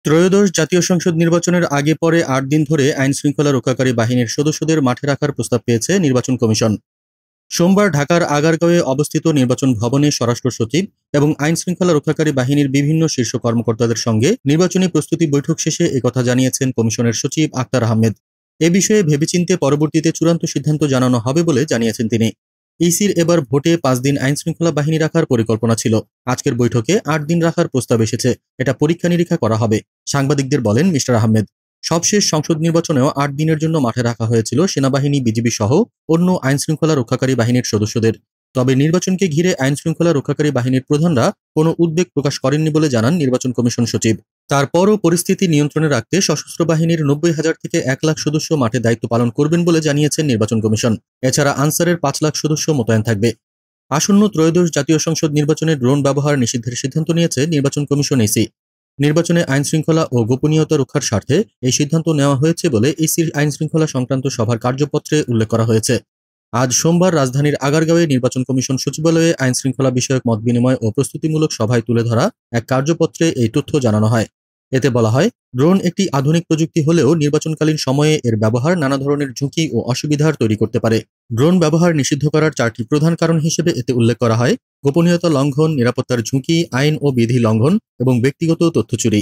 ত্রয়োদশ জাতীয় সংসদ নির্বাচনের আগে পরে ৮ দিন ধরে আইনশৃঙ্খলা রক্ষাকারী বাহিনীর সদস্যদের মাঠে রাখার প্রস্তাব পেয়েছে নির্বাচন কমিশন। সোমবার ঢাকার আগারগাঁওয়ে অবস্থিত নির্বাচন ভবনে স্বরাষ্ট্র সচিব এবং আইনশৃঙ্খলা রক্ষাকারী বাহিনীর বিভিন্ন শীর্ষ কর্মকর্তাদের সঙ্গে নির্বাচনী প্রস্তুতি বৈঠক শেষে একথা জানিয়েছেন কমিশনের সচিব আক্তার আহমেদ। এ বিষয়ে ভেবেচিন্তে পরবর্তীতে চূড়ান্ত সিদ্ধান্ত জানানো হবে বলে জানিয়েছেন তিনি। ইসির এবার ভোটে ৫ দিন আইনশৃঙ্খলা বাহিনী রাখার পরিকল্পনা ছিল। আজকের বৈঠকে ৮ দিন রাখার প্রস্তাব এসেছে। এটা পরীক্ষা নিরীক্ষা করা হবে। সাংবাদিকদের বলেন মিস্টার আহমেদ, সবশেষ সংসদ নির্বাচনেও ৮ দিনের জন্য মাঠে রাখা হয়েছিল সেনাবাহিনী, বিজিবি সহ অন্য আইনশৃঙ্খলা রক্ষাকারী বাহিনীর সদস্যদের। তবে নির্বাচনকে ঘিরে আইনশৃঙ্খলা রক্ষাকারী বাহিনীর প্রধানরা কোনো উদ্বেগ প্রকাশ করেননি বলে জানান নির্বাচন কমিশন সচিব। তারপরও পরিস্থিতি নিয়ন্ত্রণে রাখতে সশস্ত্র বাহিনীর ৯০,০০০ থেকে ১ লাখ সদস্য মাঠে দায়িত্ব পালন করবেন বলে জানিয়েছেন নির্বাচন কমিশন। এছাড়া আনসারের ৫ লাখ সদস্য মোতায়েন থাকবে। আসন্ন ত্রয়োদশ জাতীয় সংসদ নির্বাচনে ড্রোন ব্যবহার নিষিদ্ধের সিদ্ধান্ত নিয়েছে নির্বাচন কমিশন ইসি। নির্বাচনে আইনশৃঙ্খলা ও গোপনীয়তা রক্ষার স্বার্থে এই সিদ্ধান্ত নেওয়া হয়েছে বলে ইসির আইনশৃঙ্খলা সংক্রান্ত সভার কার্যপত্রে উল্লেখ করা হয়েছে। আজ সোমবার রাজধানীর আগারগাঁওয়ে নির্বাচন কমিশন সচিবালয়ে আইনশৃঙ্খলা বিষয়ক মতবিনিময় ও প্রস্তুতিমূলক সভায় তুলে ধরা এক কার্যপত্রে এই তথ্য জানানো হয়। এতে বলা হয়, ড্রোন একটি আধুনিক প্রযুক্তি হলেও নির্বাচনকালীন সময়ে এর ব্যবহার নানা ধরনের ঝুঁকি ও অসুবিধার তৈরি করতে পারে। ড্রোন ব্যবহার নিষিদ্ধ করার ৪টি প্রধান কারণ হিসেবে এতে উল্লেখ করা হয়: গোপনীয়তা লঙ্ঘন, নিরাপত্তার ঝুঁকি, আইন ও বিধি লঙ্ঘন এবং ব্যক্তিগত তথ্য চুরি।